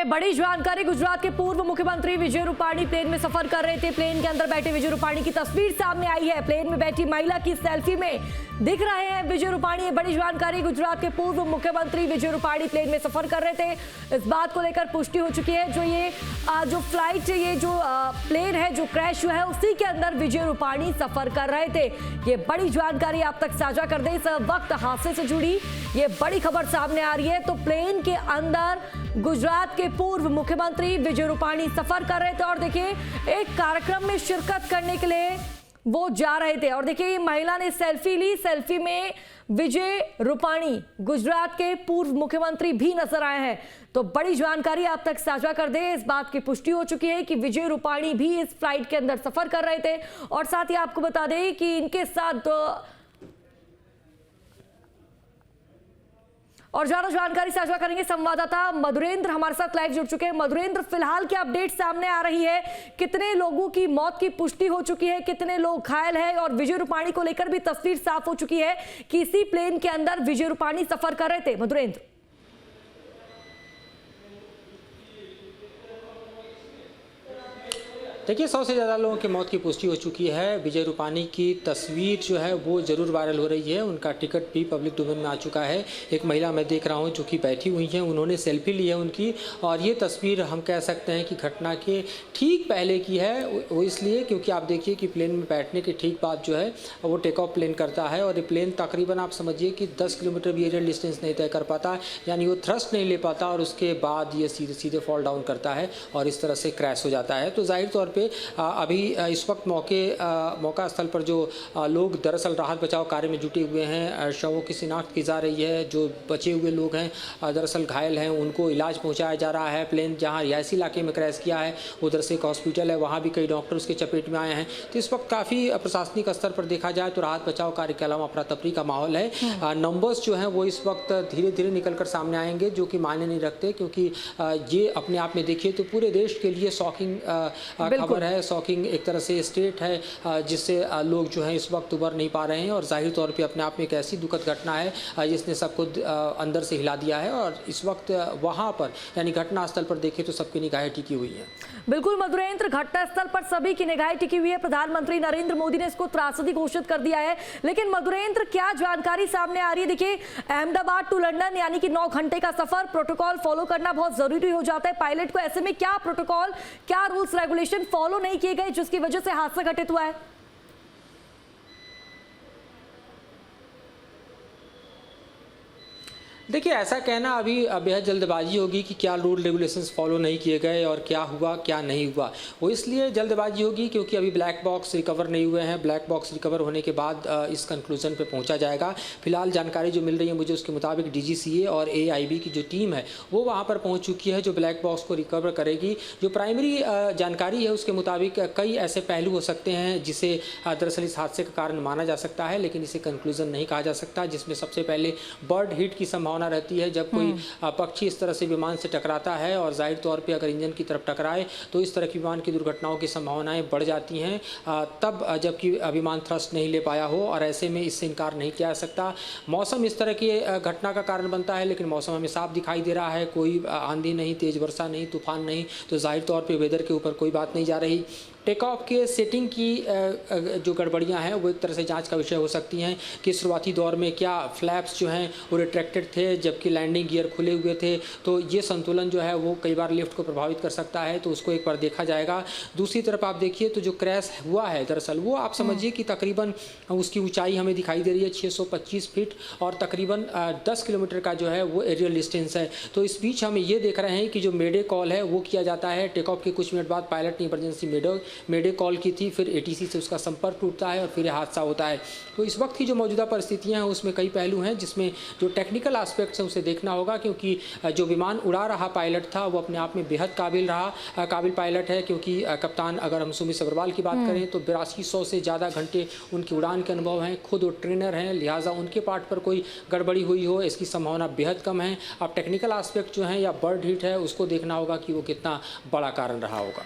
में बड़ी जानकारी। गुजरात के पूर्व मुख्यमंत्री विजय रूपाणी प्लेन में सफर कर रहे थे। प्लेन के अंदर बैठे विजय रूपाणी की तस्वीर सामने आई है। प्लेन में बैठी महिला की सेल्फी में दिख रहे हैं विजय रूपाणी। बड़ी जानकारी। गुजरात के पूर्व मुख्यमंत्री विजय रूपाणी प्लेन में सफर कर रहे थे। इस बात को लेकर पुष्टि हो चुकी है। जो फ्लाइट, ये जो प्लेन है जो क्रैश हुआ है, उसी के अंदर विजय रूपाणी सफर कर रहे थे। ये बड़ी जानकारी आप तक साझा कर दें। इस वक्त हादसे से जुड़ी ये बड़ी खबर सामने आ रही है। तो प्लेन के अंदर गुजरात के पूर्व मुख्यमंत्री विजय रूपाणी सफर कर रहे थे और देखिए एक कार्यक्रम में शिरकत करने के लिए वो जा रहे थे। और देखिए महिला ने सेल्फी ली। सेल्फी में विजय रूपाणी गुजरात के पूर्व मुख्यमंत्री भी नजर आए हैं। तो बड़ी जानकारी आप तक साझा कर दें। इस बात की पुष्टि हो चुकी है कि विजय रूपाणी भी इस फ्लाइट के अंदर सफर कर रहे थे। और साथ ही आपको बता दें कि इनके साथ और ज्यादा जानकारी साझा करेंगे संवाददाता मधुरेंद्र हमारे साथ लाइव जुड़ चुके हैं। मधुरेंद्र, फिलहाल क्या अपडेट सामने आ रही है? कितने लोगों की मौत की पुष्टि हो चुकी है, कितने लोग घायल हैं? और विजय रूपाणी को लेकर भी तस्वीर साफ हो चुकी है कि इसी प्लेन के अंदर विजय रूपाणी सफर कर रहे थे। मधुरेंद्र, देखिए 100 से ज़्यादा लोगों की मौत की पुष्टि हो चुकी है। विजय रूपाणी की तस्वीर जो है वो ज़रूर वायरल हो रही है। उनका टिकट भी पब्लिक डोमेन में आ चुका है। एक महिला मैं देख रहा हूँ जो कि बैठी हुई हैं, उन्होंने सेल्फी ली है उनकी। और ये तस्वीर हम कह सकते हैं कि घटना के ठीक पहले की है। वो इसलिए क्योंकि आप देखिए कि प्लेन में बैठने के ठीक बाद जो है वो टेक ऑफ प्लेन करता है। और ये प्लेन तकरीबन आप समझिए कि 10 किलोमीटर भी एरियल डिस्टेंस नहीं तय कर पाता, यानी वो थ्रस्ट नहीं ले पाता। और उसके बाद ये सीधे सीधे फॉल डाउन करता है और इस तरह से क्रैश हो जाता है। तो जाहिर तौर पे अभी इस वक्त मौका स्थल पर जो लोग दरअसल राहत बचाव कार्य में जुटे हुए हैं, शवों की शिनाख्त की जा रही है। जो बचे हुए लोग हैं दरअसल घायल हैं, उनको इलाज पहुंचाया जा रहा है। प्लेन जहां रिहायशी इलाके में क्रैश किया है उधर से एक हॉस्पिटल है, वहां भी कई डॉक्टर उसके चपेट में आए हैं। तो इस वक्त काफ़ी प्रशासनिक स्तर पर देखा जाए तो राहत बचाव कार्य के अलावा अफरा तफरी का माहौल है। नंबर्स जो हैं वो इस वक्त धीरे धीरे निकल कर सामने आएंगे, जो कि मायने नहीं रखते, क्योंकि ये अपने आप में देखिए तो पूरे देश के लिए शॉकिंग खबर है। शॉकिंग एक तरह से स्टेट है जिससे लोग जो हैं इस वक्त उबर नहीं पा रहे हैं। और जाहिर तौर पे अपने आप में एक ऐसी दुखद घटना है जिसने सबको अंदर से हिला दिया है। और इस वक्त वहाँ पर यानी घटना स्थल पर देखें तो सबकी निगाहें टिकी हुई हैं। बिल्कुल मधुरेंद्र, घटना स्थल पर सभी की निगाहें टिकी हुई है। प्रधानमंत्री नरेंद्र मोदी ने इसको त्रासदी घोषित कर दिया है। लेकिन मधुरेंद्र, क्या जानकारी सामने आ रही है? देखिए अहमदाबाद टू लंदन यानी कि 9 घंटे का सफर, प्रोटोकॉल फॉलो करना बहुत जरूरी हो जाता है पायलट को। ऐसे में क्या प्रोटोकॉल, क्या रूल्स रेगुलेशन फॉलो नहीं किए गए जिसकी वजह से हादसा घटित हुआ है? देखिए ऐसा कहना अभी बेहद जल्दबाजी होगी कि क्या रूल रेगुलेशंस फॉलो नहीं किए गए और क्या हुआ क्या नहीं हुआ। वो इसलिए जल्दबाजी होगी क्योंकि अभी ब्लैक बॉक्स रिकवर नहीं हुए हैं। ब्लैक बॉक्स रिकवर होने के बाद इस कंक्लूजन पे पहुंचा जाएगा। फिलहाल जानकारी जो मिल रही है मुझे उसके मुताबिक DGCA और AIB की जो टीम है वो वहाँ पर पहुँच चुकी है जो ब्लैक बॉक्स को रिकवर करेगी। जो प्राइमरी जानकारी है उसके मुताबिक कई ऐसे पहलू हो सकते हैं जिसे दरअसल इस हादसे का कारण माना जा सकता है, लेकिन इसे कंक्लूजन नहीं कहा जा सकता। जिसमें सबसे पहले बर्ड हिट की संभावना रहती है। जब कोई पक्षी इस तरह से विमान से टकराता है और जाहिर तौर पे अगर इंजन की तरफ टकराए तो इस तरह की विमान की दुर्घटनाओं की संभावनाएं बढ़ जाती हैं, तब जबकि विमान थ्रस्ट नहीं ले पाया हो। और ऐसे में इससे इनकार नहीं किया जा सकता। मौसम इस तरह की घटना का कारण बनता है, लेकिन मौसम हमें साफ दिखाई दे रहा है। कोई आंधी नहीं, तेज वर्षा नहीं, तूफान नहीं, तो जाहिर तौर पर वेदर के ऊपर कोई बात नहीं जा रही। टेक ऑफ के सेटिंग की जो गड़बड़ियां हैं वो एक तरह से जांच का विषय हो सकती हैं कि शुरुआती दौर में क्या फ्लैप्स जो हैं वो रिट्रैक्टेड थे जबकि लैंडिंग गियर खुले हुए थे। तो ये संतुलन जो है वो कई बार लिफ्ट को प्रभावित कर सकता है, तो उसको एक बार देखा जाएगा। दूसरी तरफ आप देखिए तो जो क्रैश हुआ है दरअसल वो आप समझिए कि तकरीबन उसकी ऊंचाई हमें दिखाई दे रही है 625 फीट और तकरीबन 10 किलोमीटर का जो है वो एरियल डिस्टेंस है। तो इस बीच हम ये देख रहे हैं कि जो मेडे कॉल है वो किया जाता है। टेक ऑफ के कुछ मिनट बाद पायलट ने इमरजेंसी मेडे कॉल की थी, फिर ATC से उसका संपर्क टूटता है और फिर हादसा होता है। तो इस वक्त की जो मौजूदा परिस्थितियां हैं उसमें कई पहलू हैं जिसमें जो टेक्निकल एस्पेक्ट्स हैं उसे देखना होगा, क्योंकि जो विमान उड़ा रहा पायलट था वो अपने आप में बेहद काबिल पायलट है। क्योंकि कप्तान अगर हम सुमित सब्रवाल की बात करें तो 8200 से ज़्यादा घंटे उनकी उड़ान के अनुभव हैं। खुद वो ट्रेनर हैं, लिहाजा उनके पार्ट पर कोई गड़बड़ी हुई हो इसकी संभावना बेहद कम है। अब टेक्निकल एस्पेक्ट जो है या बर्ड हिट है उसको देखना होगा कि वो कितना बड़ा कारण रहा होगा।